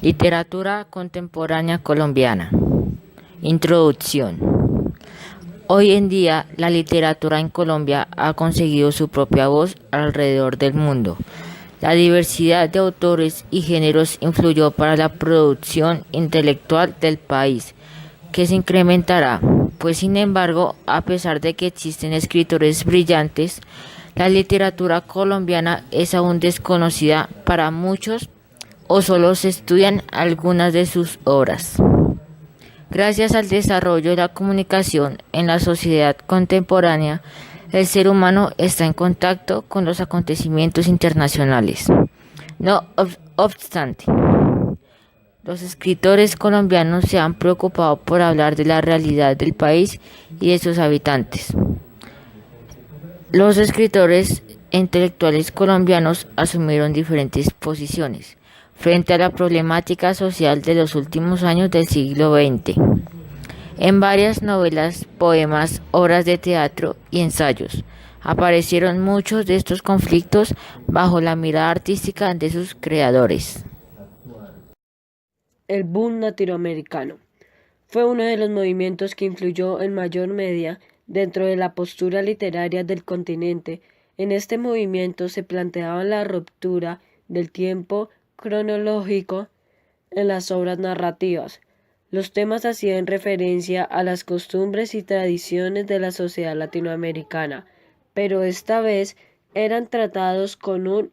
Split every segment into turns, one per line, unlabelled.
Literatura contemporánea colombiana. Introducción. Hoy en día, la literatura en Colombia ha conseguido su propia voz alrededor del mundo. La diversidad de autores y géneros influyó para la producción intelectual del país, que se incrementará, pues sin embargo, a pesar de que existen escritores brillantes, la literatura colombiana es aún desconocida para muchos o solo se estudian algunas de sus obras. Gracias al desarrollo de la comunicación en la sociedad contemporánea, el ser humano está en contacto con los acontecimientos internacionales. No obstante, los escritores colombianos se han preocupado por hablar de la realidad del país y de sus habitantes. Los escritores e intelectuales colombianos asumieron diferentes posiciones frente a la problemática social de los últimos años del siglo XX. En varias novelas, poemas, obras de teatro y ensayos aparecieron muchos de estos conflictos bajo la mirada artística de sus creadores.
El boom latinoamericano fue uno de los movimientos que influyó en mayor medida dentro de la postura literaria del continente. En este movimiento se planteaba la ruptura del tiempo cronológico en las obras narrativas. Los temas hacían referencia a las costumbres y tradiciones de la sociedad latinoamericana, pero esta vez eran tratados con un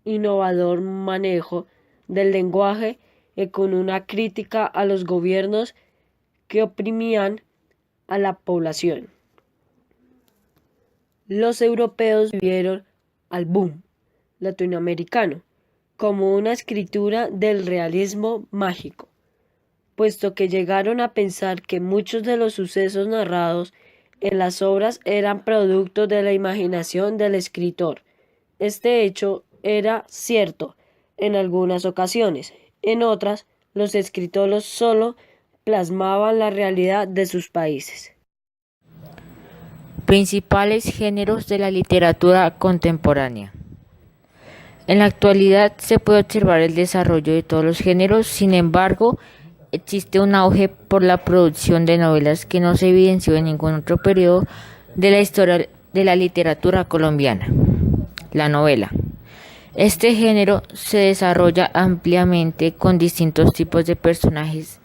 innovador manejo del lenguaje y con una crítica a los gobiernos que oprimían a la población. Los europeos vieron al boom latinoamericano como una escritura del realismo mágico, puesto que llegaron a pensar que muchos de los sucesos narrados en las obras eran producto de la imaginación del escritor. Este hecho era cierto en algunas ocasiones, en otras los escritores solo plasmaban la realidad de sus países.
Principales géneros de la literatura contemporánea. En la actualidad se puede observar el desarrollo de todos los géneros, sin embargo, existe un auge por la producción de novelas que no se evidenció en ningún otro periodo de la historia de la literatura colombiana. La novela. Este género se desarrolla ampliamente con distintos tipos de personajes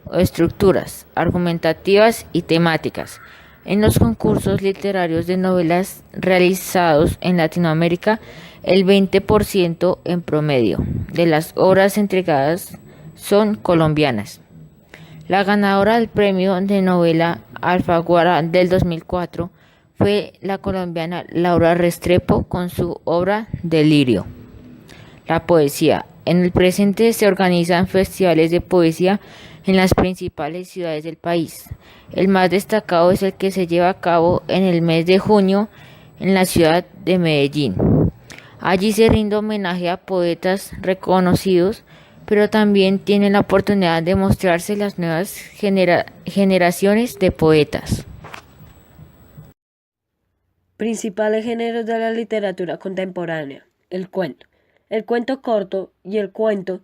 o estructuras argumentativas y temáticas. En los concursos literarios de novelas realizados en Latinoamérica, el 20% en promedio de las obras entregadas son colombianas. La ganadora del premio de novela Alfaguara del 2004 fue la colombiana Laura Restrepo con su obra Delirio. La poesía. En el presente se organizan festivales de poesía en las principales ciudades del país. El más destacado es el que se lleva a cabo en el mes de junio en la ciudad de Medellín. Allí se rinde homenaje a poetas reconocidos, pero también tienen la oportunidad de mostrarse las nuevas generaciones de poetas.
Principales géneros de la literatura contemporánea. El cuento. El cuento corto y el cuento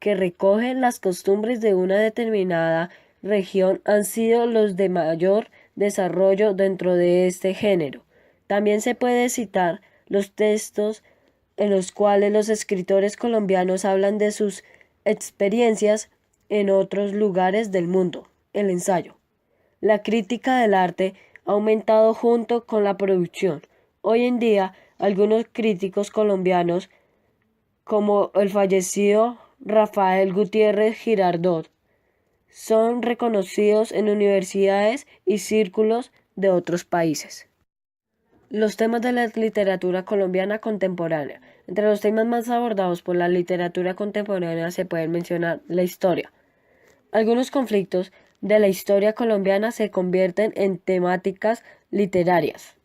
que recoge las costumbres de una determinada región han sido los de mayor desarrollo dentro de este género. También se puede citar los textos en los cuales los escritores colombianos hablan de sus experiencias en otros lugares del mundo. El ensayo. La crítica del arte ha aumentado junto con la producción. Hoy en día, algunos críticos colombianos, como el fallecido Rafael Gutiérrez Girardot, son reconocidos en universidades y círculos de otros países. Los temas de la literatura colombiana contemporánea. Entre los temas más abordados por la literatura contemporánea se pueden mencionar la historia. Algunos conflictos de la historia colombiana se convierten en temáticas literarias.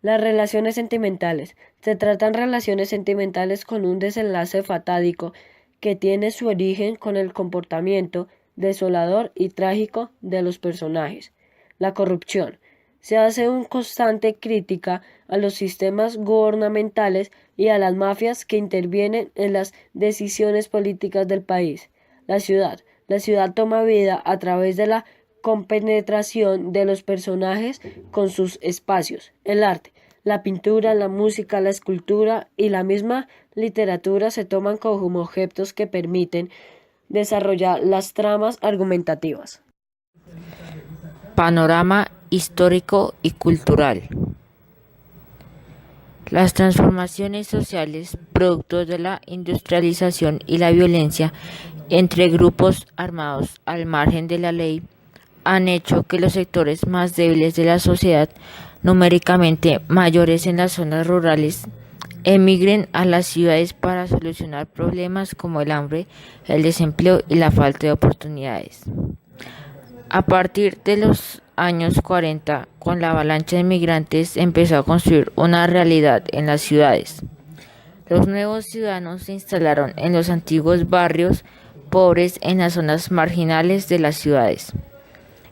Las relaciones sentimentales. Se tratan relaciones sentimentales con un desenlace fatídico que tiene su origen con el comportamiento desolador y trágico de los personajes. La corrupción. Se hace una constante crítica a los sistemas gubernamentales y a las mafias que intervienen en las decisiones políticas del país. La ciudad toma vida a través de la compenetración de los personajes con sus espacios. El arte, la pintura, la música, la escultura y la misma literatura se toman como objetos que permiten desarrollar las tramas argumentativas.
Panorama histórico y cultural. Las transformaciones sociales, producto de la industrialización y la violencia entre grupos armados al margen de la ley, han hecho que los sectores más débiles de la sociedad, numéricamente mayores en las zonas rurales, emigren a las ciudades para solucionar problemas como el hambre, el desempleo y la falta de oportunidades. A partir de los años 40, con la avalancha de migrantes, empezó a construir una realidad en las ciudades. Los nuevos ciudadanos se instalaron en los antiguos barrios pobres en las zonas marginales de las ciudades.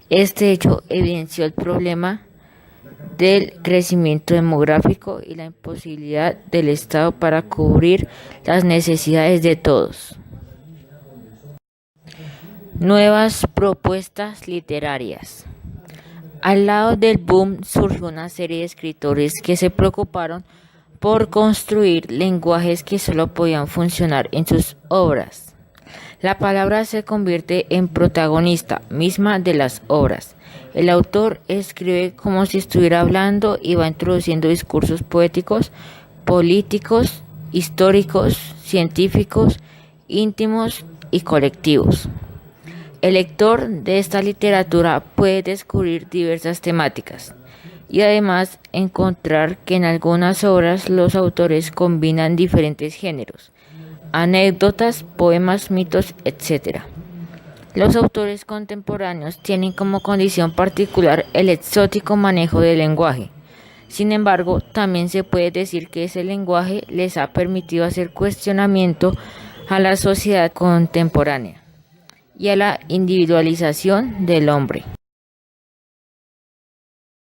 Este hecho evidenció el problema del crecimiento demográfico y la imposibilidad del Estado para cubrir las necesidades de todos. Nuevas propuestas literarias. Al lado del boom surgió una serie de escritores que se preocuparon por construir lenguajes que solo podían funcionar en sus obras. La palabra se convierte en protagonista misma de las obras. El autor escribe como si estuviera hablando y va introduciendo discursos poéticos, políticos, históricos, científicos, íntimos y colectivos. El lector de esta literatura puede descubrir diversas temáticas y además encontrar que en algunas obras los autores combinan diferentes géneros, anécdotas, poemas, mitos, etc. Los autores contemporáneos tienen como condición particular el exótico manejo del lenguaje. Sin embargo, también se puede decir que ese lenguaje les ha permitido hacer cuestionamiento a la sociedad contemporánea y a la individualización del hombre.